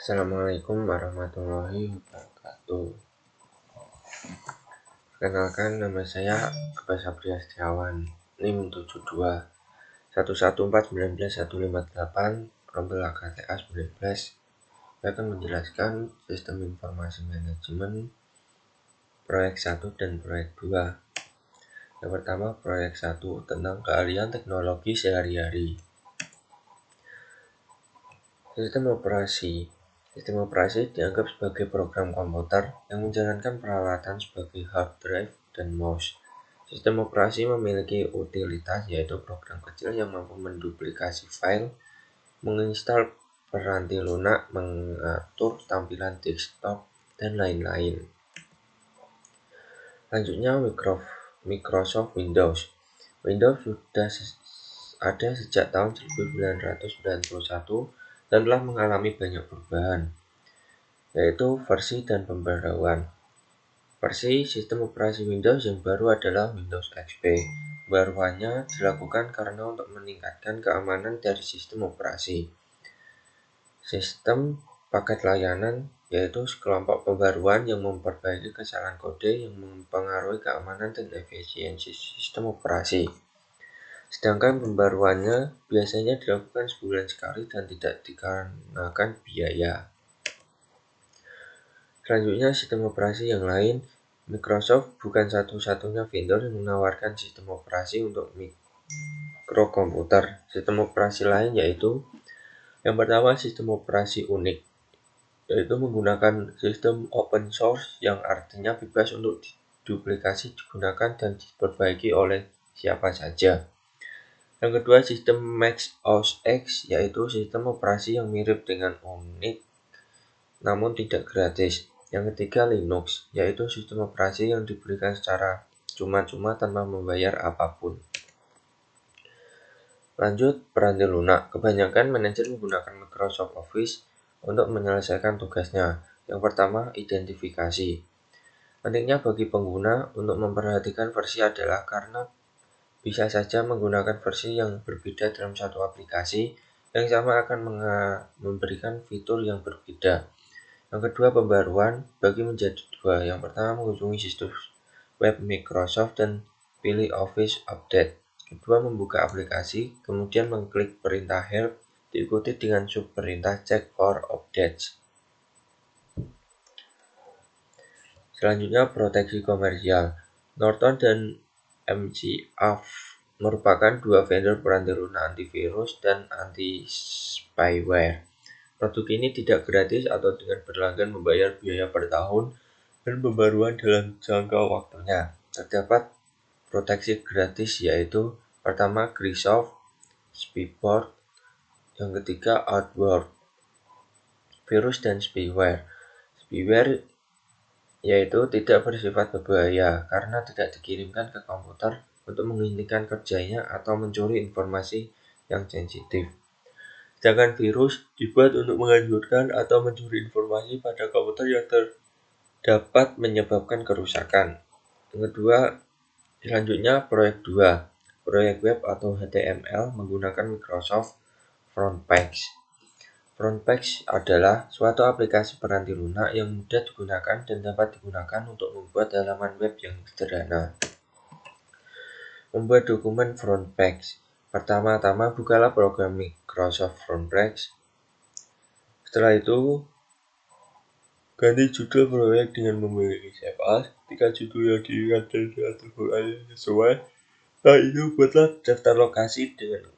Assalamualaikum warahmatullahi wabarakatuh. Perkenalkan, nama saya Abbas Sapria Setiawan, NIM 72 114191158, Rombel AKTA 19. Saya akan menjelaskan sistem informasi manajemen proyek 1 dan proyek 2. Yang pertama, proyek 1 tentang keahlian teknologi sehari-hari. Sistem operasi dianggap sebagai program komputer yang menjalankan peralatan sebagai hard drive dan mouse. Sistem operasi memiliki utilitas, yaitu program kecil yang mampu menduplikasi file, menginstal peranti lunak, mengatur tampilan desktop, dan lain-lain. Selanjutnya, Microsoft Windows. Windows sudah ada sejak tahun 1991 dan telah mengalami banyak perubahan, yaitu versi dan pembaruan. Versi sistem operasi Windows yang baru adalah Windows XP. Pembaruannya dilakukan karena untuk meningkatkan keamanan dari sistem operasi. Sistem paket layanan, yaitu sekelompok pembaruan yang memperbaiki kesalahan kode yang mempengaruhi keamanan dan efisiensi sistem operasi. Sedangkan pembaruannya biasanya dilakukan sebulan sekali dan tidak dikenakan biaya. Selanjutnya, sistem operasi yang lain. Microsoft bukan satu-satunya vendor yang menawarkan sistem operasi untuk mikrokomputer. Sistem operasi lain yaitu yang pertama, sistem operasi unik, yaitu menggunakan sistem open source yang artinya bebas untuk diduplikasi, digunakan, dan diperbaiki oleh siapa saja. Yang kedua, sistem Mac OS X, yaitu sistem operasi yang mirip dengan Unix namun tidak gratis. Yang ketiga, Linux, yaitu sistem operasi yang diberikan secara cuma-cuma tanpa membayar apapun. Lanjut, peranti lunak. Kebanyakan manajer menggunakan Microsoft Office untuk menyelesaikan tugasnya. Yang pertama, identifikasi. Pentingnya bagi pengguna untuk memperhatikan versi adalah karena bisa saja menggunakan versi yang berbeda dalam satu aplikasi yang sama akan memberikan fitur yang berbeda. Yang kedua, pembaruan bagi menjadi dua. Yang pertama, mengunjungi situs web Microsoft dan pilih Office Update. Kedua, membuka aplikasi, kemudian mengklik perintah Help, diikuti dengan sub perintah Check for Updates. Selanjutnya, proteksi komersial. Norton dan McAfee merupakan dua vendor peranti lunak antivirus dan anti-spyware. Produk ini tidak gratis atau dengan berlangganan membayar biaya per tahun dan pembaruan dalam jangka waktunya. Terdapat proteksi gratis, yaitu pertama, Microsoft Spyport, yang ketiga, Outward. Virus dan spyware. Spyware yaitu tidak bersifat berbahaya karena tidak dikirimkan ke komputer untuk menghentikan kerjanya atau mencuri informasi yang sensitif. Sedangkan virus dibuat untuk menghancurkan atau mencuri informasi pada komputer yang dapat menyebabkan kerusakan. Yang kedua, selanjutnya proyek 2, proyek web atau HTML menggunakan Microsoft Frontpage. Frontpage adalah suatu aplikasi peranti lunak yang mudah digunakan dan dapat digunakan untuk membuat halaman web yang sederhana. Membuat dokumen Frontpage. Pertama-tama, bukalah program Microsoft Frontpage. Setelah itu, ganti judul proyek dengan memilih Save As. Ketika judul yang diingat dan diatur sesuai, setelah itu buatlah daftar lokasi dengan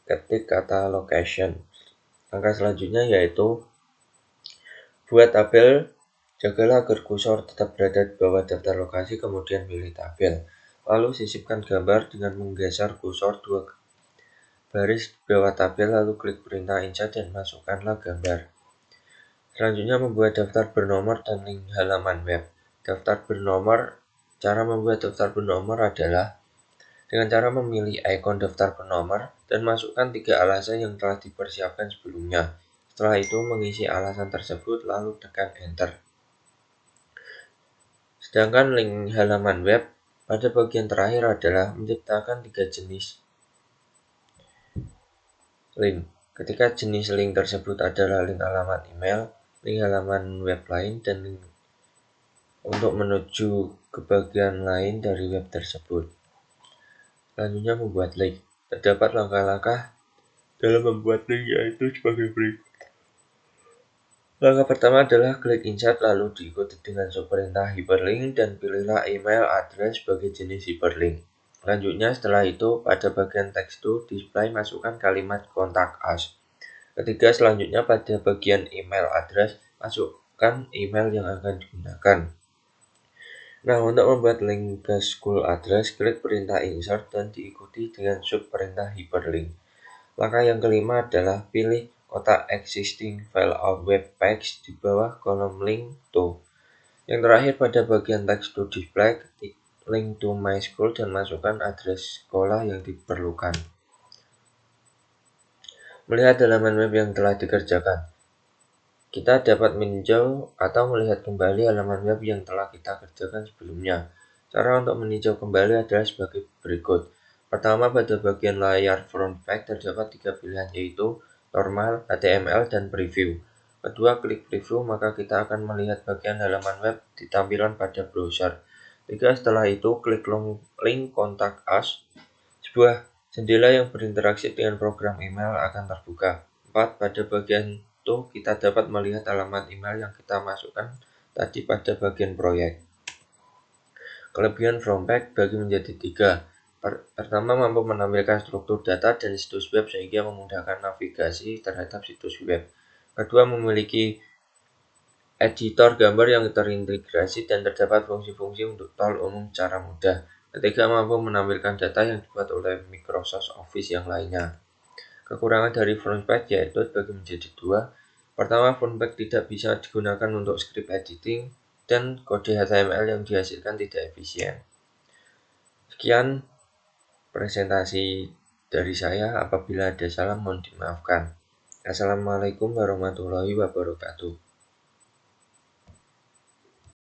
ketik kata location. Langkah selanjutnya yaitu buat tabel. Jagalah agar kursor tetap berada di bawah daftar lokasi, kemudian pilih tabel. Lalu sisipkan gambar dengan menggeser kursor 2 baris di bawah tabel, lalu klik perintah insert dan masukkanlah gambar. Selanjutnya, membuat daftar bernomor dan link halaman web. Cara membuat daftar bernomor adalah dengan cara memilih ikon daftar bernomor dan masukkan 3 alasan yang telah dipersiapkan sebelumnya. Setelah itu, mengisi alasan tersebut lalu tekan enter. Sedangkan link halaman web pada bagian terakhir adalah menciptakan 3 jenis link. Ketika jenis link tersebut adalah link alamat email, link halaman web lain, dan link untuk menuju ke bagian lain dari web tersebut. Selanjutnya membuat link. Terdapat langkah-langkah dalam membuat link, yaitu sebagai berikut. Langkah pertama adalah klik insert lalu diikuti dengan subperintah hyperlink dan pilihlah email address sebagai jenis hyperlink. Selanjutnya setelah itu pada bagian text to display masukkan kalimat contact us. Ketiga, selanjutnya pada bagian email address masukkan email yang akan digunakan. Nah, untuk membuat link ke school address, klik perintah insert dan diikuti dengan subperintah hyperlink. Langkah yang kelima adalah pilih kotak existing file of web page di bawah kolom link to. Yang terakhir pada bagian text to display, ketik link to my school dan masukkan address sekolah yang diperlukan. Melihat halaman web yang telah dikerjakan. Kita dapat meninjau atau melihat kembali halaman web yang telah kita kerjakan sebelumnya. Cara untuk meninjau kembali adalah sebagai berikut. Pertama, pada bagian layar front page terdapat 3 pilihan, yaitu normal, HTML, dan preview. Kedua, klik preview, maka kita akan melihat bagian halaman web di tampilan pada browser. Tiga, setelah itu klik link contact us. Sebuah jendela yang berinteraksi dengan program email akan terbuka. 4. Pada bagian itu kita dapat melihat alamat email yang kita masukkan tadi pada bagian proyek. Kelebihan Frompak bagi menjadi 3. Pertama, mampu menampilkan struktur data dan situs web sehingga memudahkan navigasi terhadap situs web. Kedua, memiliki editor gambar yang terintegrasi dan terdapat fungsi-fungsi untuk tool umum secara mudah. Ketiga, mampu menampilkan data yang dibuat oleh Microsoft Office yang lainnya. Kekurangan dari Frompak yaitu bagi menjadi 2. Pertama, Frompak tidak bisa digunakan untuk script editing dan kode HTML yang dihasilkan tidak efisien. Sekian presentasi dari saya. Apabila ada salah mohon dimaafkan. Assalamualaikum warahmatullahi wabarakatuh.